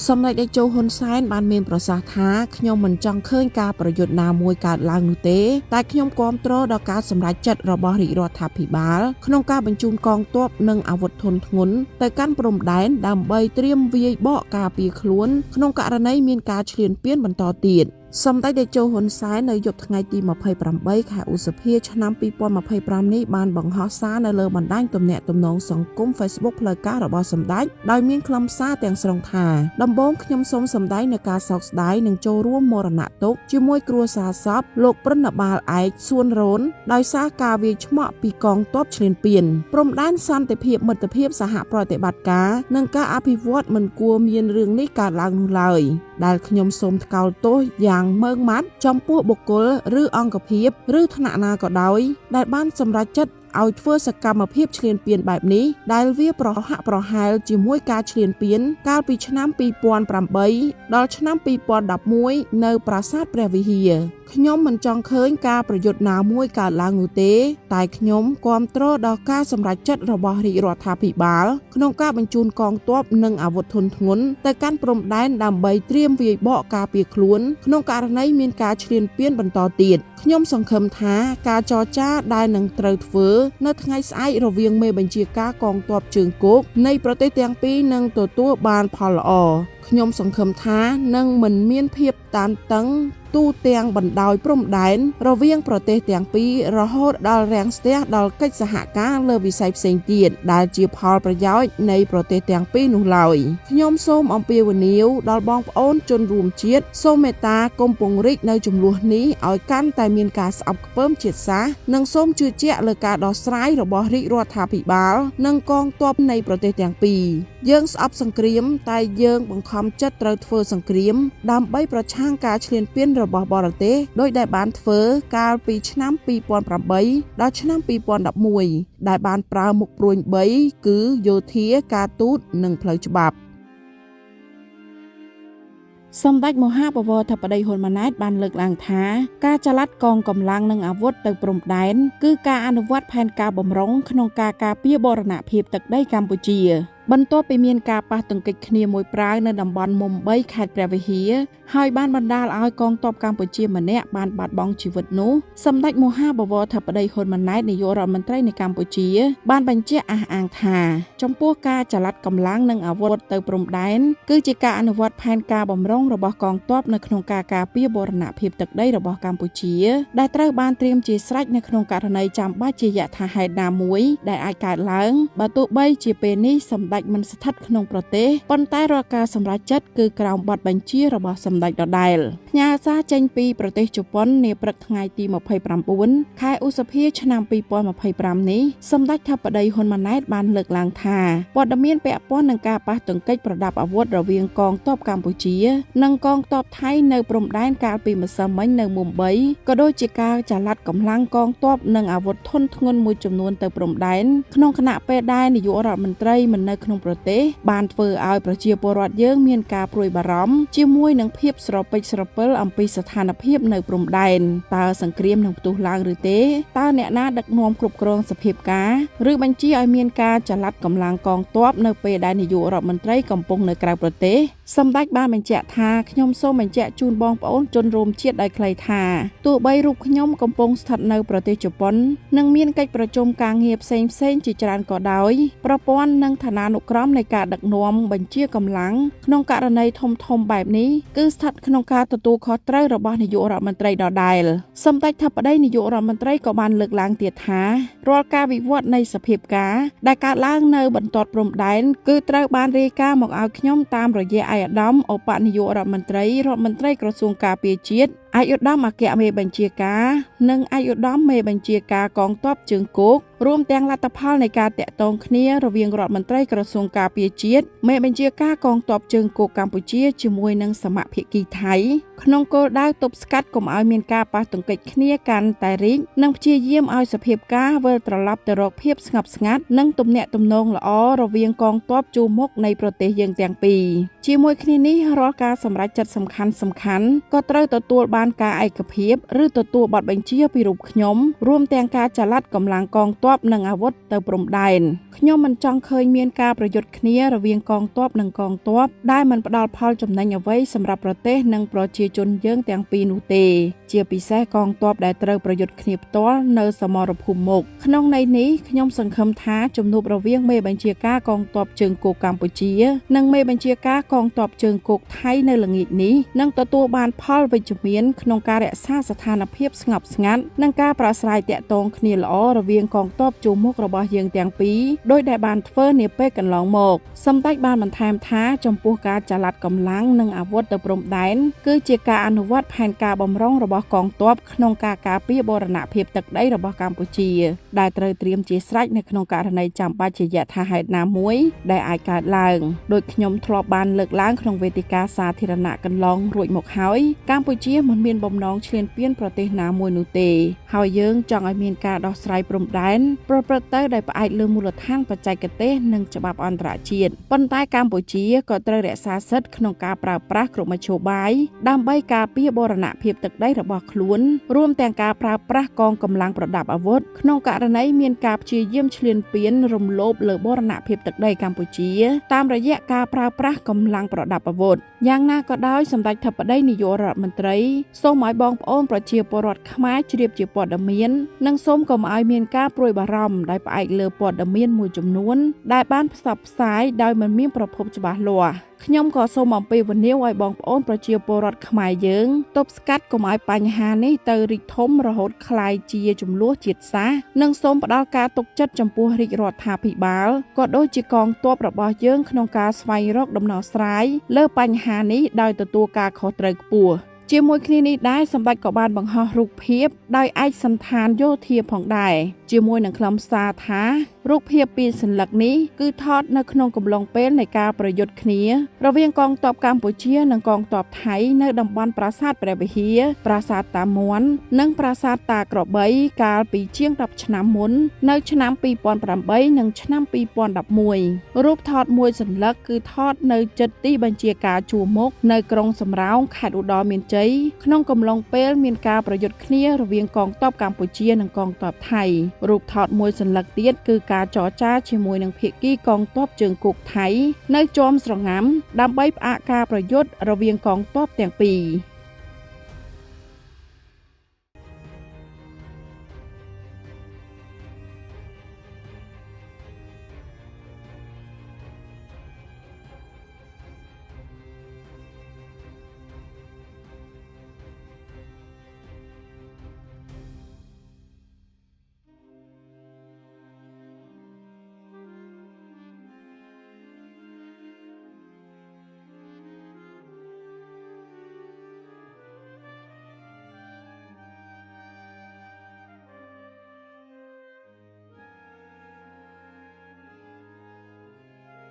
សម្ដេចតេជោហ៊ុនសែនបានមានប្រសាសន៍ថាខ្ញុំមិនចង់ឃើញការប្រយុទ្ធណាមួយកើតឡើងនោះទេតែខ្ញុំគាំទ្រដល់ការសម្រេចចិត្តរបស់រាជរដ្ឋាភិបាលក្នុងការបញ្ជូនកងទ័ពនិងអាវុធធុនធ្ងន់ទៅកាន់ព្រំដែនដើម្បីត្រៀមវាយបកការពារខ្លួនក្នុងករណីមានការឈ្លានពានបន្តទៀតសម្ដេចតេជោហ៊ុនសែននៅយប់ថ្ងៃទី28ខែឧសភាឆ្នាំ2025នេះបានបង្ហោះសារនៅលើបណ្ដាញទំនាក់ទំនងសង្គម Facebook ផ្លូវការរបស់សម្ដេចដោយមានខ្លឹមសារទាំងស្រុងថាដំបូងខ្ញុំសូមសម្ដែងនូវការសោកស្ដាយនិងចូលរួមមរណទុក្ខជាមួយគ្រួសារសពលោកព្រឹទ្ធបាលឯកសួនរ៉ូនដោយសារការវាយឆ្មក់ពីកងទ័ពឈ្លានពានព្រំដែនសន្តិភាពមិត្តភាពសហប្រតិបត្តិការនិងការអភិវឌ្ឍមិនគួរមានរឿងនេះកើតឡើងនោះឡើយដែលខ្ញុំសូមថ្កោលទោសយ៉ាងម៉ឺងម៉ាត់ចំពោះបុគ្គលឬអង្គភាពឬថ្នាក់ណាក៏ដោយដែលបានសម្រេចចិត្តឲ្យធ្វើសកម្មភាពឈ្លានពានបែបនេះដែលវាប្រហាក់ប្រហែលជាមួយការឈ្លានពានកាលពីឆ្នាំ2008ដល់ឆ្នាំ2011នៅប្រាសាទព្រះវិហារខ្ញុំមិនចង់ឃើញការប្រយុទ្ធណាមួយកើតឡើងនោះទេតែខ្ញុំគាំទ្រដល់ការសម្រេចចិត្តរបស់រាជរដ្ឋាភិបាលក្នុងការបញ្ជូនកងទ័ពនិងអាវុធធុនធ្ងន់ទៅកាន់ព្រំដែនដើម្បីត្រៀមវាយបកការពារខ្លួនក្នុងករណីមានការឈ្លានពានបន្តទៀតខ្ញុំសង្ឃឹមថាការចរចាដែលនឹងត្រូវធ្វើនៅថ្ងៃស្អែករវាងមេបញ្ជាការកងទ័ពជើងគោកនៃប្រទេសទាំងពីរនឹងទទួលបានផលល្អខ្ញុំសង្ឃឹមថានឹងមិនមានភាពតានតឹងទូទាំងបណ្ដោយព្រំដែនរវាងប្រទេសទាំងពីររហូតដល់រាំងស្ទះដល់កិច្ចសហការលើវិស័យផ្សេងទៀតដែលជាផលប្រយោជន៍នៃប្រទេសទាំងពីរនោះឡើយខ្ញុំសូមអំពាវនាវដល់បងប្អូនជនរួមជាតិសូមមេត្តាកុំពង្រីកនៅចំនួននេះឲ្យកាន់តែមានការស្អប់ខ្ពើមជាតិសាសន៍និងសូមជឿជាក់លើការដោះស្រាយរបស់រាជរដ្ឋាភិបាលនិងកងទ័ពនៃប្រទេសទាំងពីរយើងស្អប់សង្គ្រាមតែយើងបង្ខំចិត្តត្រូវធ្វើសង្គ្រាមដើម្បីប្រឆាំងការឈ្លានពានរបស់បរទេសដោយដែលបានធ្វើកាលពីឆ្នាំ2008ដល់ឆ្នាំ2011ដែលបានប្រើមុខព្រួញ3គឺយោធាការទូតនិងផ្លូវច្បាប់សម្ដេចមហាបវរធិបតីហ៊ុនម៉ាណែតបានលើកឡើងថាការចល័តកងកម្លាំងនិងអាវុធទៅព្រំដែនគឺការអនុវត្តផែនការបម្រុងក្នុងការការពារបូរណភាពទឹកដីកម្ពុជាបន្ទាប់ពីមានការប៉ះទង្គិចគ្នាមួយប្រាវនៅតំបន់មុំ3ខេត្តព្រះវិហារហើយបានបណ្ដាលឲ្យកងទ័ពកម្ពុជាម្នាក់បានបាត់បង់ជីវិតនោះសម្ដេចមហាបវរធិបតីហ៊ុនម៉ាណែតនាយករដ្ឋមន្ត្រីនៃកម្ពុជាបានបញ្ជាក់អះអាងថាចំពោះការចល័តកម្លាំងនិងអាវុធទៅព្រំដែនគឺជាការអនុវត្តផែនការបម្រុងរបស់កងទ័ពនៅក្នុងការការពារបូរណភាពទឹកដីរបស់កម្ពុជាដែលត្រូវបានត្រៀមជាស្រេចនៅក្នុងករណីចាំបាច់ជាយថាហេតុណាមួយដែលអាចកើតឡើងបើទោះបីជាពេលនេះសម្ដេចមិនស្ថិតក្នុងប្រទេសប៉ុន្តែរាល់ការសម្រេចចិត្តគឺក្រោមបទបញ្ជារបស់សម្ដេចដដែលផ្ញើសារចេញពីប្រទេសជប៉ុននាព្រឹកថ្ងៃទី29ខែឧសភាឆ្នាំ2025នេះសម្ដេចធិបតីហ៊ុនម៉ាណែតបានលើកឡើងថាព័ត៌មានពាក់ព័ន្ធនឹងការប៉ះទង្គិចប្រដាប់អាវុធរវាងកងទ័ពកម្ពុជានិងកងទ័ពថៃនៅព្រំដែនកាលពីម្សិលមិញនៅមុំ3ក៏ដូចជាការចល័តកម្លាំងកងទ័ពនិងអាវុធធុនធ្ងន់មួយចំនួនទៅព្រំដែនក្នុងគណៈពេលដែលនាយករដ្ឋមន្ត្រីមិននៅក្នុងប្រទេសបានធ្វើឲ្យប្រជាពលរដ្ឋយើងមានការព្រួយបារម្ភជាមួយនឹងភាពស្រពេចស្រពិលអំពីស្ថានភាពនៅព្រំដែនតើសង្គ្រាមនឹងផ្ទុះឡើងឬទេតើអ្នកណាដឹកនាំគ្រប់គ្រងសភាពការឬបញ្ជាឲ្យមានការចល័តកម្លាំងកងទ័ពនៅពេលដែលនាយករដ្ឋមន្ត្រីកំពុងនៅក្រៅប្រទេសសម្ដេចបានបញ្ជាក់ថាខ្ញុំសូមបញ្ជាក់ជូនបងប្អូនជនរួមជាតិដោយខ្លីថាទោះបីរូបខ្ញុំកំពុងស្ថិតនៅប្រទេសជប៉ុននិងមានកិច្ចប្រជុំការងារផ្សេងៗជាច្រើនក៏ដោយប្រព័ន្ធនិងឋានានុក្រមនៃការដឹកនាំបញ្ជាកម្លាំងក្នុងករណីធំបែបនេះគឺស្ថិតក្នុងការទទួលខុសត្រូវរបស់នាយករដ្ឋមន្ត្រីដដែលសម្ដេចធិបតីនាយករដ្ឋមន្ត្រីក៏បានលើកឡើងទៀតថារាល់ការវិវត្តនៃសភាពការដែលកើតឡើងនៅបន្ទាត់ព្រំដែនគឺត្រូវបានរាយការណ៍មកឲ្យខ្ញុំតាមរយៈឯកឧត្តមឧបនាយករដ្ឋមន្ត្រីក្រសួងការពារជាតិឯកឧត្តមអគ្គមេបញ្ជាការនិងឯកឧត្តមមេបញ្ជាការកងទ័ពជើងគោករួមទាំងលទ្ធផលនៃការតាក់ទងគ្នារវាងរដ្ឋមន្ត្រីក្រសួងការពារជាតិមេបញ្ជាការកងទ័ពជើងគោកកម្ពុជាជាមួយនឹងសមាភាគីថៃ ក្នុងគោលដៅទប់ស្កាត់កុំឲ្យមានការប៉ះទង្គិចគ្នាកាន់តែរីកនិងព្យាយាមឲ្យសភាពការវិលត្រឡប់ទៅរកភាពស្ងប់ស្ងាត់និងទំនាក់ទំនងល្អរវាងកងទ័ពជួរមុខនៃប្រទេសយើងទាំងពីរជាមួយគ្នានេះរាល់ការសម្រេចចិត្តសំខាន់ក៏ត្រូវទទួលបានការឯកភាពឬទទួលបទបញ្ជាពីរូបខ្ញុំរួមទាំងការចល័តកម្លាំងកងទ័ពនិងអាវុធទៅព្រំដែនខ្ញុំមិនចង់ឃើញមានការប្រយុទ្ធគ្នារវាងកងទ័ពនិងកងទ័ពដែលមិនផ្ដល់ផលចំណេញអ្វីសម្រាប់ប្រទេសនិងប្រជាជនយើងទាំងពីរនោះទេជាពិសេសកងទ័ពដែលត្រូវប្រយុទ្ធគ្នាផ្ទាល់នៅសមរភូមិមុខក្នុងន័យនេះខ្ញុំសង្ឃឹមថាជំនួបរវាងមេបញ្ជាការកងទ័ពជើងគោកកម្ពុជានិងមេបញ្ជាការកងទ័ពជើងគោកថៃនៅល្ងាចនេះនឹងទទួលបានផលវិជ្ជមានក្នុងការរក្សាស្ថានភាពស្ងប់ស្ងាត់និងការប្រាស្រ័យទាក់ទងគ្នាល្អរវាងកងទ័ពជួរមុខរបស់យើងទាំងពីរដោយដែលបានធ្វើនាពេលកន្លងមកសម្ដេចបានបន្ថែមថាចំពោះការចល័តកម្លាំងនិងអាវុធទៅព្រំដែនគឺជាការអនុវត្តផែនការបម្រុងរបស់កងទ័ពក្នុងការការពារបូរណភាពទឹកដីរបស់កម្ពុជាដែលត្រូវត្រៀមជាស្រេចនៅក្នុងករណីចាំបាច់ជាយថាហេតុណាមួយដែលអាចកើតឡើងដោយខ្ញុំធ្លាប់បានលើកឡើងក្នុងវេទិកាសាធារណៈកន្លងរួចមកហើយកម្ពុជាមិនមានបំណងឈ្លានពានប្រទេសណាមួយនោះទេហើយយើងចង់ឲ្យមានការដោះស្រាយព្រំដែនប្រព្រឹត្តទៅដោយផ្អែកលើមូលដ្ឋានបច្ចេកទេសនិងច្បាប់អន្តរជាតិប៉ុន្តែកម្ពុជាក៏ត្រូវរក្សាសិទ្ធិក្នុងការប្រើប្រាស់គ្រប់មធ្យោបាយដើម្បីការពារបូរណភាពទឹកដីរបស់ខ្លួនរួមទាំងការប្រើប្រាស់កងកម្លាំងប្រដាប់អាវុធក្នុងករណីមានការព្យាយាមឈ្លានពានរំលោភលើបូរណភាពទឹកដីកម្ពុជាតាមរយៈការប្រើប្រាស់កម្លាំងប្រដាប់អាវុធយ៉ាងណាក៏ដោយសម្ដេចធិបតីនាយករដ្ឋមន្ត្រីសូមឲ្យបងប្អូនប្រជាពលរដ្ឋខ្មែរជ្រាបជាព័ត៌មាននិងសូមកុំឲ្យមានការព្រួយបារម្ភដោយផ្អែកលើព័ត៌មានមួយចំនួនដែលបានផ្សព្វផ្សាយដោយមិនមានប្រភពច្បាស់លាស់ខ្ញុំក៏សូមអំពាវនាវឲ្យបងប្អូនប្រជាពលរដ្ឋខ្មែរយើងទប់ស្កាត់កុំឲ្យបញ្ហានេះទៅរីកធំរហូតក្លាយជាជម្លោះជាតិសាសន៍និងសូមផ្ដល់ការទុកចិត្តចំពោះរាជរដ្ឋាភិបាលក៏ដូចជាកងទ័ពរបស់យើងក្នុងការស្វែងរកដំណោះស្រាយលើបញ្ហានេះដោយទទួលការខុសត្រូវខ្ពស់ជាមួយគ្នានេះដែរសម្ដេចក៏បានបង្ហោះរូបភាពដោយឯកសណ្ឋានយោធាផងដែរជាមួយនឹងខ្លឹមសារថារូបភាពពីរសន្លឹកនេះគឺថតនៅក្នុងកំឡុងពេលនៃការប្រយុទ្ធគ្នារវាងកងទ័ពកម្ពុជានិងកងទ័ពថៃនៅតំបន់ប្រាសាទព្រះវិហារប្រាសាទតាមាន់និងប្រាសាទតាក្របីកាលពីជាង10ឆ្នាំមុននៅឆ្នាំ2008និងឆ្នាំ2011រូបថតមួយសន្លឹកគឺថតនៅជិតទីបញ្ជាការជួរមុខនៅក្រុងសំរោងខេត្តឧត្តរមានជ័យក្នុងកំឡុងពេលមានការប្រយុទ្ធគ្នារវាងកងទ័ពកម្ពុជានិងកងទ័ពថៃរូបថតមួយសន្លឹកទៀតគឺការចរចាជាមួយនឹងភាគីកងទ័ពជើងគោកថៃនៅជាំស្រងាំដើម្បីផ្អាកការប្រយុទ្ធរវាងកងទ័ពទាំងពីរ